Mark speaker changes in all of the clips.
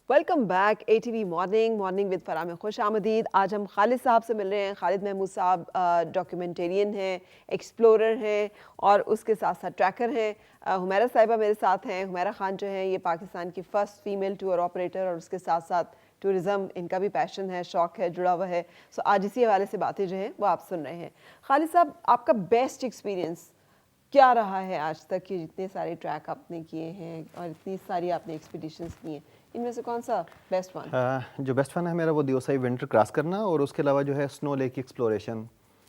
Speaker 1: Welcome back ATV morning with Farah में खुश आमदीद। आज हम खालिद साहब से मिल रहे हैं। खालिद महमूद साहब डॉक्यूमेंटेरियन हैं, एक्सप्लोरर हैं और उसके साथ साथ ट्रैकर हैं। हुमैरा साहिबा मेरे साथ हैं। हुमैरा खान जो हैं ये पाकिस्तान की फ़र्स्ट फीमेल टूर ऑपरेटर और उसके साथ साथ टूरिज़म इनका भी पैशन है, शौक़ है, जुड़ा हुआ है। सो आज इसी हवाले से बातें जो हैं वो आप सुन रहे हैं। खालिद साहब, आपका बेस्ट एक्सपीरियंस क्या रहा है आज तक कि जितने सारे ट्रैक आपने किए हैं और इतनी सारी आपने एक्सपीडिशंस की हैं, इनमें से कौन सा बेस्ट वन?
Speaker 2: जो बेस्ट फ़न है मेरा वो दियोसाई विंटर क्रॉस करना और उसके अलावा जो है snow lake exploration.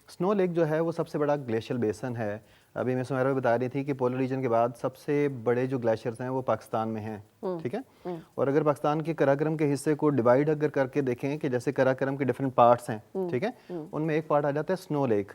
Speaker 2: Snow lake जो है वो सबसे बड़ा ग्लेशियल बेसन है। अभी मैं सुमेरा भी बता रही थी कि पोलर रीजन के बाद सबसे बड़े जो ग्लेशियर्स हैं वो पाकिस्तान में हैं, ठीक है। और अगर पाकिस्तान के कराकरम के हिस्से को डिवाइड अगर करके देखें कि जैसे कराकरम के डिफरेंट पार्ट्स हैं, ठीक है, उनमें एक पार्ट आ जाता है स्नो लेक।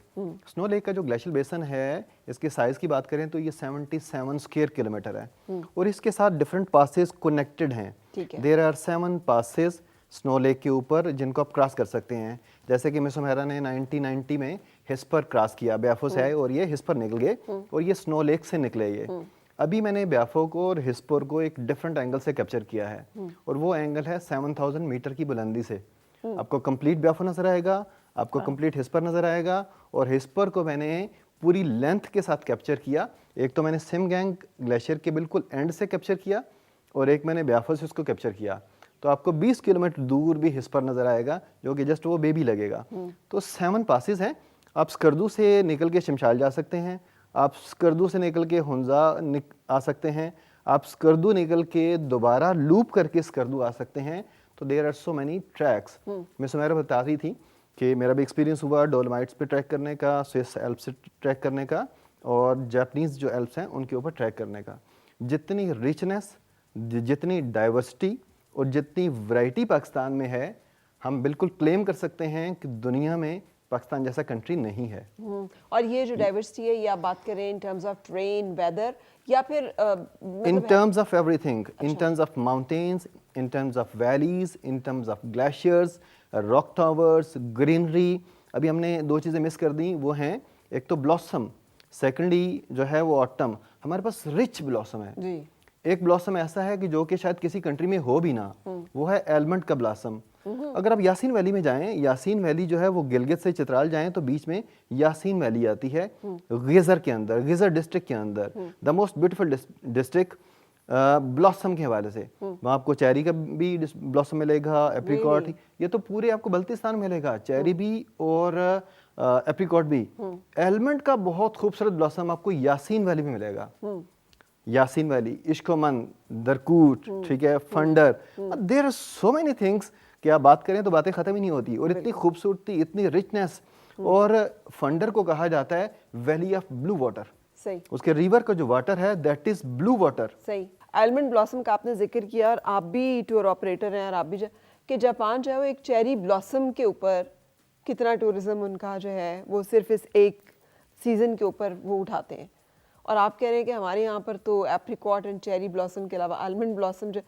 Speaker 2: स्नो लेक का जो ग्लेशियल बेसन है, इसके साइज़ की बात करें तो ये 77 स्क्वायर किलोमीटर है और इसके साथ डिफरेंट पासेस कनेक्टेड हैं। There are 7 passes Snow Lake के ऊपर जिनको आप क्रॉस कर सकते हैं। जैसे कि मिस सुमेरा ने 1990 में हिस्पर क्रॉस किया, ब्याफो से आए और ये हिस्पर निकल गए और ये स्नो लेक से निकले ये। अभी मैंने ब्याफो को और हिस्पर को एक डिफरेंट एंगल से कैप्चर किया है और वो एंगल है 7000 मीटर की बुलंदी से। आपको कंप्लीट ब्याफो नजर आएगा, आपको कंप्लीट हिस्पर नजर आएगा और हिस्पर को मैंने पूरी लेंथ के साथ कैप्चर किया। एक तो मैंने सिमगैंग ग्लेशियर के बिल्कुल एंड से कैप्चर किया और एक मैंने ब्याफो से उसको कैप्चर किया। तो आपको 20 किलोमीटर दूर भी हिस्पर नजर आएगा जो कि जस्ट वो बेबी लगेगा। तो 7 पासेस हैं। आप स्कर्दू से निकल के शमशाल जा सकते हैं, आप स्कर्दू से निकल के हुंजा आ सकते हैं, आप स्कर्दू निकल के दोबारा लूप करके स्कर्दू आ सकते हैं। तो there are so many tracks. मैं सुमेरा बता रही थी कि मेरा भी एक्सपीरियंस हुआ डोलोमाइट्स पे ट्रैक करने का, स्विस एल्प्स से ट्रैक करने का और जापानीज़ जो एल्प्स हैं उनके ऊपर ट्रैक करने का। जितनी रिचनेस, जितनी डाइवर्सिटी और जितनी वैरायटी पाकिस्तान में है, हम बिल्कुल क्लेम कर सकते हैं कि दुनिया में पाकिस्तान जैसा कंट्री नहीं है।
Speaker 1: और ये जो डाइवर्सिटी है, ये आप बात करें in terms of terrain, weather या फिर
Speaker 2: in terms of everything, in terms of mountains, in terms of valleys, in terms of glaciers, rock towers, greenery. अभी हमने 2 चीज़ें मिस कर दी, वो हैं एक तो ब्लॉसम, सेकेंडली जो है वो ऑटम। हमारे पास रिच ब्लॉसम है जी। एक ब्लॉसम ऐसा है कि जो कि शायद किसी कंट्री में हो भी ना, वो है एलमंड का ब्लॉसम। अगर आप यासीन वैली में जाएं, यासीन वैली जो है वो गिलगित से चित्राल जाएं तो बीच में यासीन वैली आती है गिजर के अंदर, गिजर डिस्ट्रिक्ट के अंदर, the most beautiful district blossom के हवाले से। वहाँ आपको चेरी का भी ब्लॉसम मिलेगा, एप्रिकॉट, ये तो पूरे आपको बल्तिस्तान मिलेगा, चेरी भी और एप्रिकॉट भी। एलमंड का बहुत खूबसूरत ब्लॉसम आपको यासीन वैली में मिलेगा। यासीन वैली, इश्कोमन, दरकूट, ठीक है, Phander, there are so many things कि आप बात करें तो बातें खत्म ही नहीं होती। और इतनी खूबसूरती, इतनी रिचनेस। और फंडर को कहा जाता है वैली ऑफ ब्लू वाटर।
Speaker 1: सही।
Speaker 2: उसके रिवर का जो वाटर है दैट इज ब्लू वाटर।
Speaker 1: सही। आलमंड ब्लॉसम का आपने जिक्र किया और आप भी टूर ऑपरेटर हैं और आप भी कि जापान जो है वो एक चेरी ब्लॉसम के ऊपर कितना टूरिज्म उनका जो है वो सिर्फ इस एक सीजन के ऊपर वो उठाते हैं। और आप कह रहे हैं कि हमारे यहाँ पर तो एप्रिकॉट एंड चेरी ब्लॉसम के अलावा आलमंड ब्लॉसम जो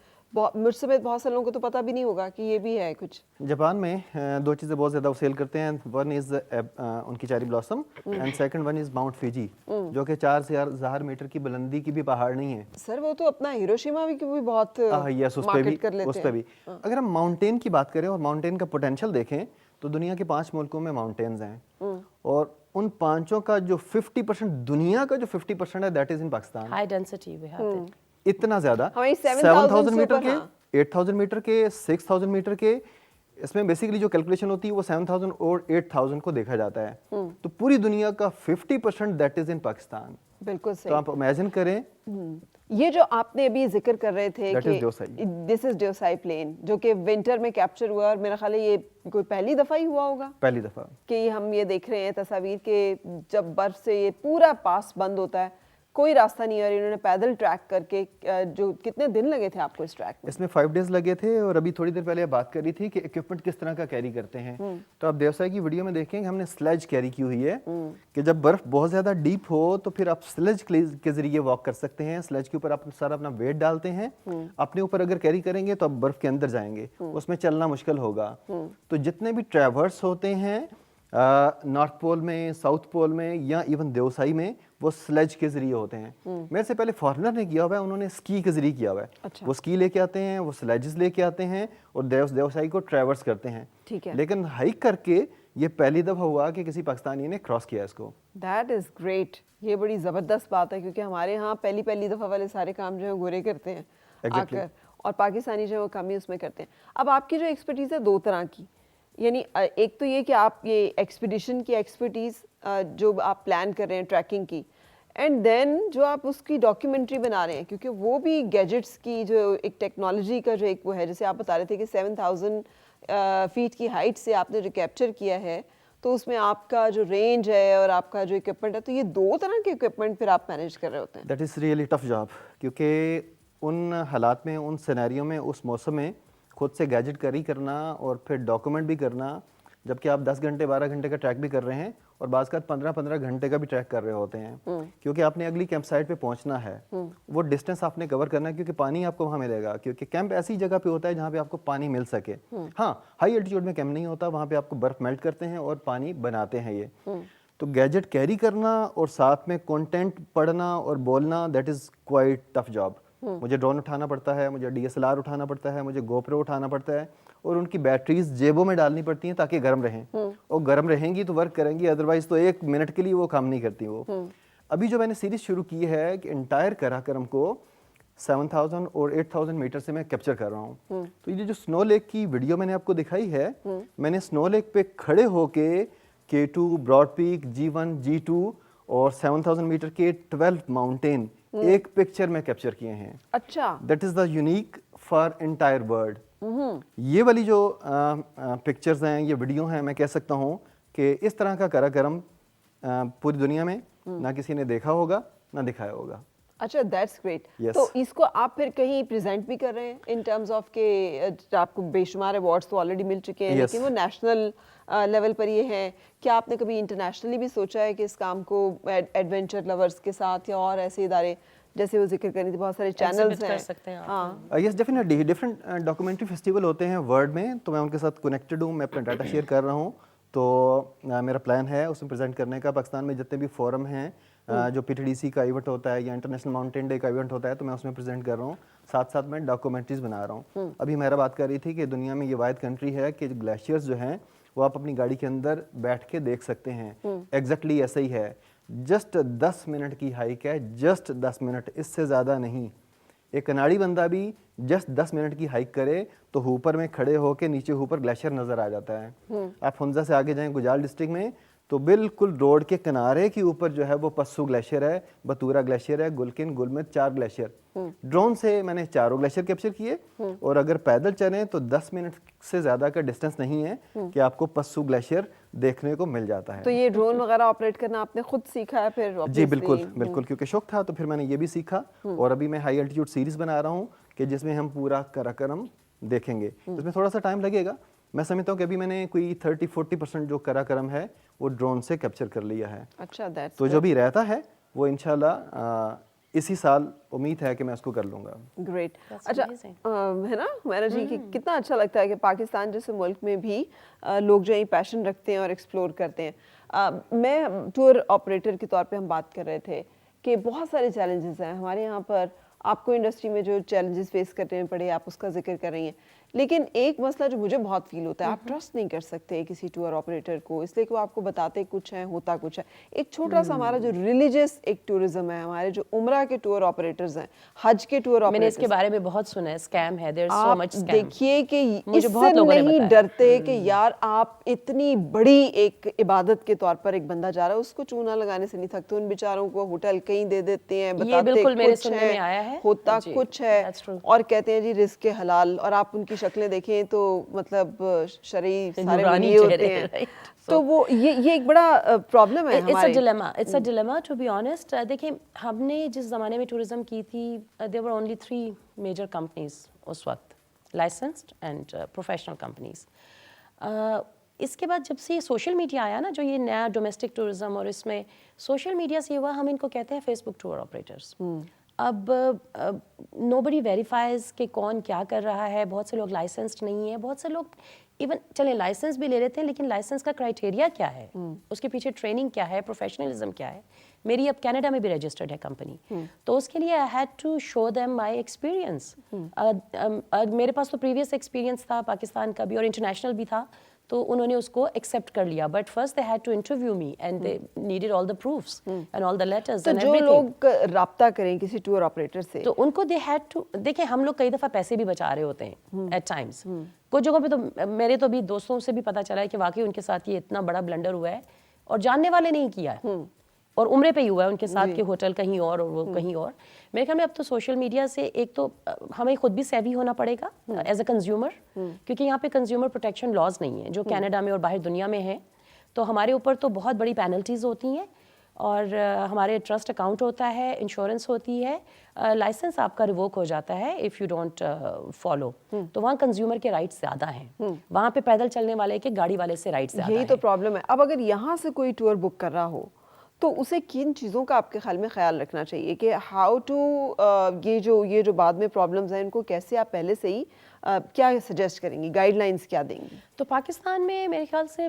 Speaker 1: मुझ समेत बहुत से लोगों को तो पता भी नहीं होगा कि ये भी है कुछ।
Speaker 2: जापान में 2 चीज़ें बहुत ज़्यादा सेल करते हैं। वन इज़ उनकी cherry blossom and second one is mount Fiji, जो कि 4000 मीटर की बुलंदी की भी पहाड़ नहीं है।
Speaker 1: सर वो तो अपना हिरोशिमा भी बहुत
Speaker 2: यस, उस पे भी अगर हम माउंटेन की बात करें और माउंटेन का पोटेंशियल देखें तो दुनिया के 5 मुल्कों में माउंटेन्स हैं और उन 5 का जो 50%, दुनिया का जो 50% है that is in Pakistan.
Speaker 3: High density we have it.
Speaker 2: इतना ज्यादा
Speaker 1: 7000
Speaker 2: मीटर के, 8000 मीटर के, 6000 मीटर के, इसमें बेसिकली जो कैलकुलेशन होती है वो 7000 और 8000 को देखा जाता है। तो पूरी दुनिया का 50% दैट इज इन पाकिस्तान।
Speaker 1: बिल्कुल सही।
Speaker 2: तो आप इमेजिन करें,
Speaker 1: ये जो आपने अभी जिक्र कर रहे थे कि दिस इज दियोसाई प्लेन जो कि विंटर में कैप्चर हुआ और मेरा ख्याल है ये कोई पहली दफा ही हुआ होगा,
Speaker 2: पहली दफा
Speaker 1: कि हम ये देख रहे हैं तस्वीर के जब बर्फ से ये पूरा पास बंद होता है, कोई रास्ता नहीं है और इन्होंने पैदल ट्रैक करके जो कितने दिन लगे थे आपको इस ट्रैक में?
Speaker 2: इसमें 5 डेज लगे थे। और अभी थोड़ी देर पहले बात कर रही थी कि इक्विपमेंट किस तरह का कैरी करते हैं। तो आप देवसाई की वीडियो में देखेंगे हमने स्लेज कैरी की हुई है कि जब बर्फ बहुत ज्यादा डीप हो तो फिर आप स्लेज के जरिए वॉक कर सकते हैं। स्लेज के ऊपर आप सारा अपना वेट डालते हैं, अपने ऊपर अगर कैरी करेंगे तो आप बर्फ के अंदर जाएंगे, उसमें चलना मुश्किल होगा। तो जितने भी ट्रैवर्स होते हैं नॉर्थ पोल में, साउथ पोल में या इवन देवसाई में, वो स्लेज के ज़रिए होते हैं. मेरे से पहले फॉरेनर ने किया हुआ है, उन्होंने स्की के ज़रिए किया हुआ है.
Speaker 1: अच्छा.
Speaker 2: वो स्की लेके आते हैं, वो स्लेजेस लेके आते हैं और देवसाई को ट्रैवर्स करते हैं.
Speaker 1: ठीक है.
Speaker 2: लेकिन हाइक करके ये पहली दफ़ा हुआ कि किसी पाकिस्तानी ने क्रॉस किया इसको.
Speaker 1: That is great. ये बड़ी ज़बरदस्त बात है, क्योंकि हमारे यहाँ पहली दफ़ा वाले सारे काम जो है गोरे करते हैं आकर, और पाकिस्तानी जो है वो कम ही उसमें करते हैं. अब आपकी जो एक्सपर्टीज़ है दो तरह की, यानी एक तो ये कि आप ये एक्सपीडिशन की एक्सपर्टीज़ जो आप प्लान कर रहे हैं ट्रैकिंग की, एंड देन जो आप उसकी डॉक्यूमेंट्री बना रहे हैं, क्योंकि वो भी गैजेट्स की जो एक टेक्नोलॉजी का जो एक वो है, जैसे आप बता रहे थे कि 7000 फीट की हाइट से आपने जो कैप्चर किया है, तो उसमें आपका जो रेंज है और आपका जो इक्विपमेंट है, तो ये दो तरह के इक्विपमेंट फिर आप मैनेज कर रहे होते हैं.
Speaker 2: That is really tough job, क्योंकि उन हालात में, उन सिनेरियो में, उस मौसम में खुद से गैजेट कैरी करना और फिर डॉक्यूमेंट भी करना, जबकि आप 10 घंटे 12 घंटे का ट्रैक भी कर रहे हैं और बाज़ का 15-15 घंटे का भी ट्रैक कर रहे होते हैं, क्योंकि आपने अगली कैंप साइट पे पहुंचना है. वो डिस्टेंस आपने कवर करना है, क्योंकि पानी आपको वहाँ मिलेगा, क्योंकि कैंप ऐसी जगह पे होता है जहाँ पे आपको पानी मिल सके. हाँ, हाई एल्टीट्यूड में कैंप नहीं होता, वहाँ पे आपको बर्फ़ मेल्ट करते हैं और पानी बनाते हैं ये. तो गैजेट कैरी करना और साथ में कंटेंट पढ़ना और बोलना, that is quite tough job. मुझे ड्रोन उठाना पड़ता है, मुझे DSLR उठाना पड़ता है, मुझे GoPro उठाना पड़ता है, और उनकी बैटरीज जेबों में डालनी पड़ती हैं ताकि गर्म रहें. और गर्म रहेंगी तो वर्क करेंगी, अदरवाइज तो 1 मिनट के लिए वो काम नहीं करती वो. अभी जो मैंने सीरीज शुरू की है कि इंटायर कराकरम को 7000 और 8000 मीटर से मैं कैप्चर कर रहा हूँ. तो ये जो स्नो लेक की वीडियो मैंने आपको दिखाई है, मैंने स्नो लेक पे खड़े होके K2, broad peak, G1, G2 और 7000 मीटर के 12 माउंटेन एक पिक्चर में कैप्चर किए हैं.
Speaker 1: अच्छा.
Speaker 2: That is the unique for entire world. ये वाली जो पिक्चर्स हैं, ये वीडियो हैं, मैं कह सकता हूँ कि इस तरह का कराकरम पूरी दुनिया में ना किसी ने देखा होगा ना दिखाया होगा.
Speaker 1: अच्छा, दैट्स ग्रेट.
Speaker 2: Yes.
Speaker 1: तो इसको आप फिर कहीं प्रेजेंट भी कर रहे हैं इन टर्म्स ऑफ के आपको बेशुमार अवार्ड्स तो ऑलरेडी मिल चुके हैं,
Speaker 2: Yes.
Speaker 1: लेकिन वो नेशनल लेवल पर ये है. क्या आपने कभी इंटरनेशनली भी सोचा है कि इस काम को एडवेंचर लवर्स के साथ या और ऐसे इदारे, जैसे वो जिक्र करनी थी, बहुत सारे चैनल्स हैं. हाँ,
Speaker 2: yes, definitely different documentary festival होते हैं वर्ल्ड में, तो मैं उनके साथ कनेक्टेड हूँ, मैं अपना डाटा शेयर कर रहा हूँ. तो मेरा प्लान है उसमें प्रेजेंट करने का. पाकिस्तान में जितने भी फोरम हैं, जो PTDC का इवेंट होता है या इंटरनेशनल माउंटेन डे का इवेंट होता है, तो मैं उसमें प्रेजेंट कर रहा हूँ. साथ साथ मैं डॉक्यूमेंट्रीज बना रहा हूँ. अभी मेरा बात कर रही थी कि दुनिया में ये वाहिद कंट्री है कि ग्लेशियर्स जो हैं वो आप अपनी गाड़ी के अंदर बैठ के देख सकते हैं. एग्जैक्टली ऐसा ही है. जस्ट 10 मिनट की हाइक है, जस्ट 10 मिनट, इससे ज़्यादा नहीं. एक कनाड़ी बंदा भी जस्ट 10 मिनट की हाइक करे तो हुपर में खड़े होके नीचे हुपर ग्लेशियर नज़र आ जाता है. आप हमजा से आगे जाएं गुजाल डिस्ट्रिक्ट में, तो बिल्कुल रोड के किनारे के ऊपर जो है वो पस्सू ग्लेशियर है, बतूरा ग्लेशियर है, गुलकिन, गुलमित, 4 ग्लेशियर. ड्रोन से मैंने 4 ग्लेशियर कैप्चर किए, और अगर पैदल चलें तो 10 मिनट से ज़्यादा का डिस्टेंस नहीं है कि आपको पस्सू ग्लेशियर देखने को मिल जाता है.
Speaker 1: तो ये ड्रोन वगैरह ऑपरेट करना आपने खुद सीखा है फिर?
Speaker 2: जी बिल्कुल बिल्कुल, क्योंकि शौक था तो फिर मैंने ये भी सीखा. और अभी मैं हाई एल्टीट्यूड सीरीज बना रहा हूँ कि जिसमें हम पूरा कराकरम देखेंगे. इसमें थोड़ा सा टाइम लगेगा. मैं समझता हूँ कि अभी मैंने कोई 30-40% जो कराकरम है वो ड्रोन से कैप्चर कर लिया है.
Speaker 1: अच्छा, दैट्स
Speaker 2: तो जो भी रहता है वो इंशाल्लाह इसी साल उम्मीद है कि मैं उसको कर लूँगा.
Speaker 1: ग्रेट. अच्छा, है ना मैना जी कि कितना अच्छा लगता है कि पाकिस्तान जैसे मुल्क में भी लोग जो है पैशन रखते हैं और एक्सप्लोर करते हैं. मैं टूर ऑपरेटर के तौर पे हम बात कर रहे थे कि बहुत सारे चैलेंजेस हैं हमारे यहाँ पर. आपको इंडस्ट्री में जो चैलेंजेस फेस करने पड़े आप उसका जिक्र कर रही हैं, लेकिन एक मसला जो मुझे बहुत फील होता है, आप ट्रस्ट नहीं कर सकते किसी टूर ऑपरेटर को, इसलिए कि वो आपको बताते कुछ है होता कुछ है. एक छोटा सा हमारा जो रिलीजियस एक टूरिज्म है, हमारे जो उम्रा के टूर ऑपरेटर्स हैं, हज के टूर ऑपरेटर्स,
Speaker 3: मैंने इसके बारे में बहुत सुना है, स्कैम है, there is so much scam.
Speaker 1: देखिए कि इससे नहीं डरते कि यार आप इतनी बड़ी एक इबादत के तौर पर एक बंदा जा रहा है, उसको चूना लगाने से नहीं थकते. उन बेचारों को होटल कहीं दे देते हैं, बताते कुछ है होता कुछ है, और कहते हैं जी रिस्क के हलाल, और आप उनकी शक्लें देखें तो मतलब शरई सारे वही होते हैं. तो वो ये एक बड़ा प्रॉब्लम है हमारे.
Speaker 3: It's a dilemma to be honest. देखिए, हमने जिस ज़माने में टूरिज्म की थी, there were only 3 major companies उस वक्त, लाइसेंस्ड एंड प्रोफेशनल कंपनीज. इसके बाद जब से सोशल मीडिया आया ना, जो ये नया डोमेस्टिक टूरिज्म, और इसमें सोशल मीडिया से हुआ, हम इनको कहते हैं फेसबुक टूर ऑपरेटर्स. अब नोबडी वेरीफाइज कि कौन क्या कर रहा है. बहुत से लोग लाइसेंस्ड नहीं है, बहुत से लोग इवन चले लाइसेंस भी ले लेते हैं, लेकिन लाइसेंस का क्राइटेरिया क्या है, उसके पीछे ट्रेनिंग क्या है, प्रोफेशनलिज्म क्या है, मेरी अब कनाडा में भी रजिस्टर्ड है कंपनी, तो उसके लिए I had to show them my experience. मेरे पास तो प्रीवियस एक्सपीरियंस था पाकिस्तान का भी और इंटरनेशनल भी था, तो उन्होंने उसको एक्सेप्ट कर लिया, but first they had to interview me and they needed all the proofs and all the letters
Speaker 1: तो
Speaker 3: एंड
Speaker 1: जो
Speaker 3: एवरीथिंग।
Speaker 1: लोग राब्ता करें किसी टूर ऑपरेटर से,
Speaker 3: तो उनको दे हैड टू, देखिए हम लोग कई दफ़ा पैसे भी बचा रहे होते हैं एट टाइम्स। कुछ जगहों पे तो मेरे तो भी दोस्तों से भी पता चला है कि वाकई उनके साथ ये इतना बड़ा ब्लंडर हुआ है और जानने वाले नहीं किया है, और उम्रे पे ही हुआ है उनके साथ, के होटल कहीं और वो कहीं और। मेरे ख्याल में अब तो सोशल मीडिया से एक तो हमें खुद भी सेवी होना पड़ेगा एज अ कंज्यूमर, क्योंकि यहाँ पे कंज्यूमर प्रोटेक्शन लॉज नहीं है जो कनाडा में और बाहर दुनिया में है। तो हमारे ऊपर तो बहुत बड़ी पेनल्टीज़ होती हैं, और हमारे ट्रस्ट अकाउंट होता है, इंश्योरेंस होती है, लाइसेंस आपका रिवोक हो जाता है इफ़ यू डोंट फॉलो। तो वहाँ कंज्यूमर के राइट्स ज़्यादा हैं, वहाँ पे पैदल चलने वाले के गाड़ी वाले से राइट्स ज़्यादा
Speaker 1: यही तो
Speaker 3: हैं।
Speaker 1: प्रॉब्लम है। अब अगर यहाँ से कोई टूर बुक कर रहा हो तो उसे किन चीज़ों का आपके ख्याल में ख्याल रखना चाहिए कि हाउ टू, ये जो बाद में प्रॉब्लम्स हैं इनको कैसे आप पहले से ही क्या सजेस्ट करेंगी, गाइडलाइंस क्या देंगी?
Speaker 3: तो पाकिस्तान में मेरे ख्याल से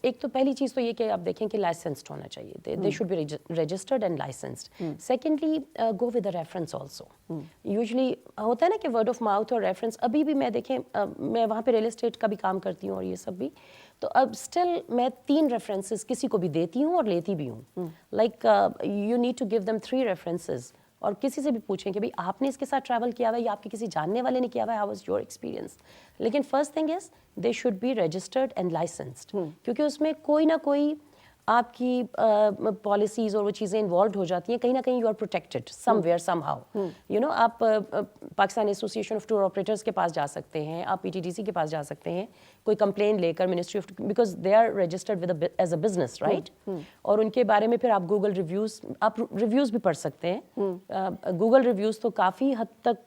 Speaker 3: एक तो पहली चीज़ तो ये कि आप देखें कि लाइसेंस्ड होना चाहिए, they should be registered and licensed. Secondly, go with a reference also. Usually होता है ना कि वर्ड ऑफ माउथ और रेफरेंस, अभी भी मैं देखें मैं वहाँ पे रियल एस्टेट का भी काम करती हूँ और ये सब भी, तो अब स्टिल मैं 3 रेफरेंसेस किसी को भी देती हूँ और लेती भी हूँ। Like you need to give them 3 references, और किसी से भी पूछें कि भाई आपने इसके साथ ट्रैवल किया हुआ है या आपके किसी जानने वाले ने किया हुआ है, हाउ वाज योर एक्सपीरियंस। लेकिन first thing is they should be registered and licensed, क्योंकि उसमें कोई ना कोई आपकी पॉलिसीज़ और वो चीज़ें इन्वॉल्व हो जाती हैं, कहीं ना कहीं you are protected somewhere somehow. You know, आप Pakistan association of tour operators के पास जा सकते हैं, आप पीटीडीसी के पास जा सकते हैं कोई कंप्लेन लेकर ministry of, because they are registered with as a business, right. और उनके बारे में फिर आप गूगल रिव्यूज़, आप रिव्यूज़ भी पढ़ सकते हैं। गूगल रिव्यूज़ तो काफ़ी हद तक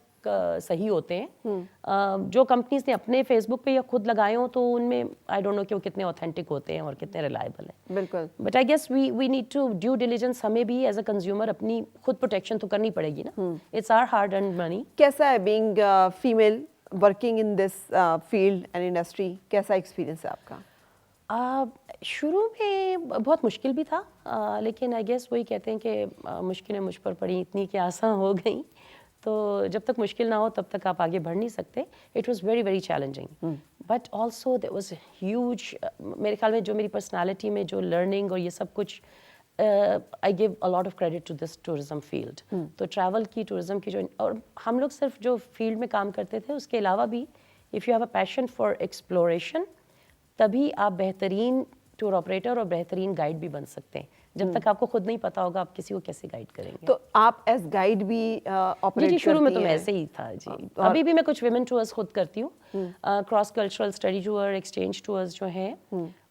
Speaker 3: सही होते हैं। जो कंपनीज ने अपने फेसबुक पे या खुद लगाए हो तो उनमें आई डोंट नो कि वो कितने ऑथेंटिक होते हैं और कितने रिलायबल हैं।
Speaker 1: बिल्कुल।
Speaker 3: But I guess we need to due diligence, हमें भी एज अ कंज्यूमर अपनी खुद प्रोटेक्शन तो करनी पड़ेगी ना। It's our hard earned money.
Speaker 1: कैसा है being female working in this field and industry, कैसा एक्सपीरियंस है आपका?
Speaker 3: शुरू में बहुत मुश्किल भी था, लेकिन आई गेस वही कहते हैं कि मुश्किलें मुझ पर पड़ी इतनी कि आसान हो गई, तो जब तक मुश्किल ना हो तब तक आप आगे बढ़ नहीं सकते। It was very very challenging, but also there was huge, मेरे ख्याल में जो मेरी पर्सनालिटी में जो लर्निंग और ये सब कुछ, I give a lot of credit to this tourism field. तो ट्रैवल की, टूरिज्म की जो, और हम लोग सिर्फ जो फील्ड में काम करते थे उसके अलावा भी if you have a passion for exploration, तभी आप बेहतरीन टूर ऑपरेटर और बेहतरीन गाइड भी बन सकते हैं। जब तक आपको खुद नहीं पता होगा आप किसी को कैसे गाइड करेंगे।
Speaker 1: तो आप एज गाइड भी ऑपरेट
Speaker 3: जी, शुरू में तो
Speaker 1: करती
Speaker 3: मैं
Speaker 1: हैं?
Speaker 3: ऐसे ही था जी। अभी भी मैं कुछ विमेन टूर्स खुद करती हूँ, cross cultural study tour, exchange tours जो हैं,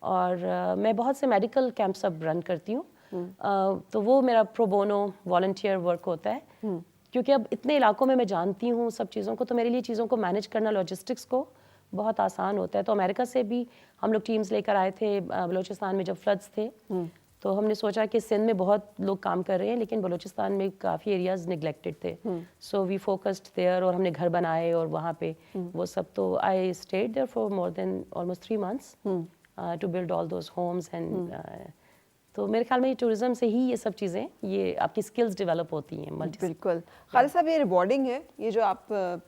Speaker 3: और मैं बहुत से मेडिकल कैंप्स अब रन करती हूँ। तो वो मेरा प्रो बोनो वॉलंटियर वर्क होता है, क्योंकि अब इतने इलाकों में मैं जानती हूँ सब चीज़ों को, तो मेरे लिए चीज़ों को मैनेज करना, लॉजिस्टिक्स को बहुत आसान होता है। तो अमेरिका से भी हम लोग टीम्स लेकर आए थे बलूचिस्तान में जब फ्लड्स थे, तो हमने सोचा कि सिंध में बहुत लोग काम कर रहे हैं लेकिन बलूचिस्तान में काफ़ी एरियाज निगलेक्टेड थे, सो वी फोकस्ड देयर, और हमने घर बनाए और वहाँ पे वो सब। तो I stayed there for more than almost 3 months to build all those homes and, तो मेरे ख्याल में टूरिज्म से ही ये सब चीज़ें, ये आपकी स्किल्स डेवलप होती हैं।
Speaker 1: बिल्कुल। खालिद साहब, ये रिवॉर्डिंग है ये जो आप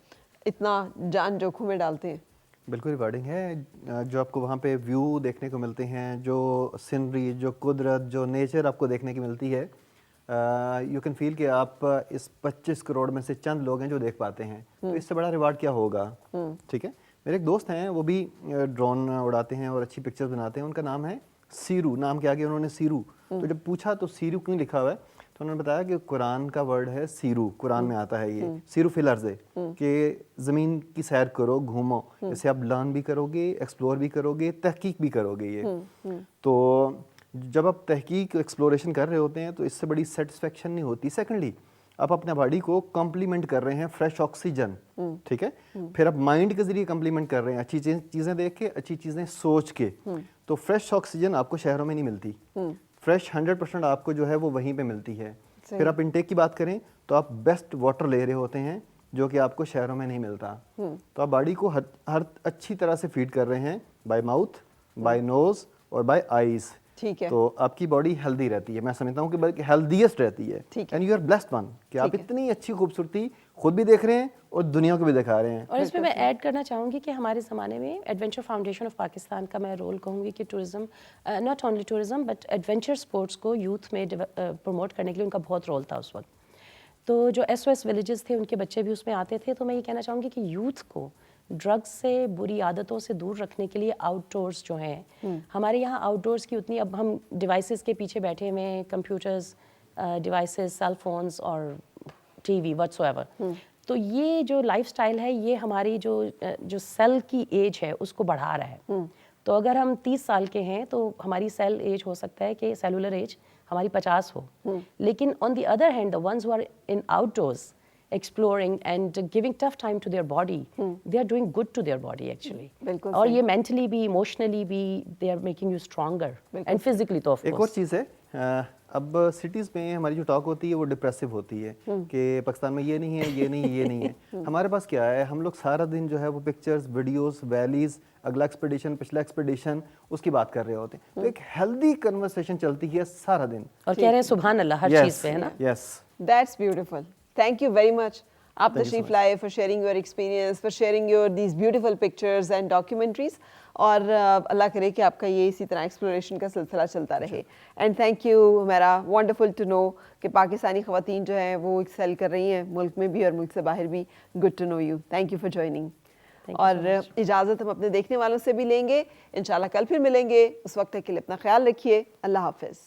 Speaker 1: इतना जान जोखिम में डालते हैं?
Speaker 2: बिल्कुल रिगार्डिंग है। जो आपको वहाँ पे व्यू देखने को मिलते हैं, जो सीनरी, जो कुदरत, जो नेचर आपको देखने की मिलती है, यू कैन फील कि आप इस 25 करोड़ में से चंद लोग हैं जो देख पाते हैं, तो इससे बड़ा रिवार्ड क्या होगा। ठीक है, मेरे एक दोस्त हैं, वो भी ड्रोन उड़ाते हैं और अच्छी पिक्चर्स बनाते हैं। उनका नाम है सीरू, नाम के आगे उन्होंने सीरू। तो जब पूछा तो सीरू क्यों लिखा हुआ है, तो उन्होंने बताया कि कुरान का वर्ड है सीरू, कुरान में आता है ये सीरू फिल अर्ज़, कि ज़मीन की सैर करो, घूमो, जैसे आप लर्न भी करोगे, एक्सप्लोर भी करोगे, तहकीक भी करोगे ये। तो जब आप तहकीक, एक्सप्लोरेशन कर रहे होते हैं तो इससे बड़ी सेटिस्फेक्शन नहीं होती। सेकेंडली, आप अपने बॉडी को कॉम्प्लीमेंट कर रहे हैं फ्रेश ऑक्सीजन, ठीक है, फिर आप माइंड के जरिए कॉम्प्लीमेंट कर रहे हैं अच्छी चीज़ें देख के, अच्छी चीज़ें सोच के। तो फ्रेश ऑक्सीजन आपको शहरों में नहीं मिलती, फ्रेश 100% आपको जो है वो वहीं पे मिलती है। फिर आप इनटेक की बात करें तो आप बेस्ट वाटर ले रहे होते हैं जो कि आपको शहरों में नहीं मिलता। तो आप बॉडी को हर अच्छी तरह से फीड कर रहे हैं, बाय माउथ, बाय नोज और बाय आईज।
Speaker 1: ٹھیک ہے.
Speaker 2: تو آپ کی باڈی ہیلدی رہتی ہے, میں سمجھتا ہوں کہ بلکہ ہیلدیسٹ رہتی ہے.
Speaker 1: ٹھیک ہے.
Speaker 2: And you are blessed one کہ آپ اتنی اچھی خوبصورتی خود بھی دیکھ رہے ہیں اور دنیا کو بھی دکھا رہے ہیں.
Speaker 3: اور اس میں میں ایڈ کرنا چاہوں گی کہ ہمارے زمانے میں ایڈونچر فاؤنڈیشن آف پاکستان کا میں رول کہوں گی کہ tourism, not only tourism but adventure sports کو یوتھ میں پروموٹ کرنے کے لیے ان کا بہت رول تھا اس وقت. تو جو ایس او ایس ولیجز تھے ان کے بچے بھی اس میں آتے تھے. تو میں یہ کہنا چاہوں گی کہ یوتھ کو ڈرگس سے, بری عادتوں سے دور رکھنے کے لیے آؤٹ ڈورس جو ہیں, ہمارے یہاں آؤٹ ڈورس کی اتنی, اب ہم ڈیوائسز کے پیچھے بیٹھے ہوئے ہیں, کمپیوٹرز, ڈیوائسز, سیل فونز اور ٹی وی واٹس ایور. تو یہ جو لائف سٹائل ہے یہ ہماری جو سیل کی ایج ہے اس کو بڑھا رہا ہے. تو اگر ہم 30 سال کے ہیں تو ہماری سیل ایج ہو سکتا ہے کہ سیلولر ایج ہماری 50 ہو, لیکن on the other hand the ones who are in outdoors exploring and giving tough time to their body, they are doing good to their body actually.
Speaker 1: بالکل.
Speaker 3: اور یہ mentally بھی, emotionally بھی, they are making you stronger and physically تو of course.
Speaker 2: ایک اور چیز ہے, اب سٹیز میں ہماری جو ٹاک ہوتی ہے وہ ڈپریسو ہوتی ہے کہ پاکستان میں یہ نہیں ہے, یہ نہیں ہے, یہ نہیں ہے. ہمارے پاس کیا ہے, ہم لوگ سارا دن جو ہے وہ پکچرز, ویڈیوز, ویلیز, اگلا ایکسپیڈیشن, پچھلا ایکسپیڈیشن, اس کی بات کر رہے ہوتے ہیں. تو ایک ہیلدی کنورسیشن چلتی ہے سارا دن.
Speaker 3: اور کہہ رہے ہیں سبحان اللہ ہر چیز پہ, ہے نا.
Speaker 2: یس,
Speaker 1: That's beautiful. Thank you very much. آپ تشریف لائے, for sharing your experience, for sharing these beautiful pictures and documentaries. اور اللہ کرے کہ آپ کا یہ اسی طرح ایکسپلوریشن کا سلسلہ چلتا رہے. And thank you Humaira, wonderful to know کہ پاکستانی خواتین جو ہیں وہ ایکسیل کر رہی ہیں ملک میں بھی اور ملک سے باہر بھی. Good to know you. Thank you for joining. اور اجازت ہم اپنے دیکھنے والوں سے بھی لیں گے, انشاءاللہ کل پھر ملیں گے. اس وقت کے لیے اپنا خیال رکھیے. اللہ حافظ.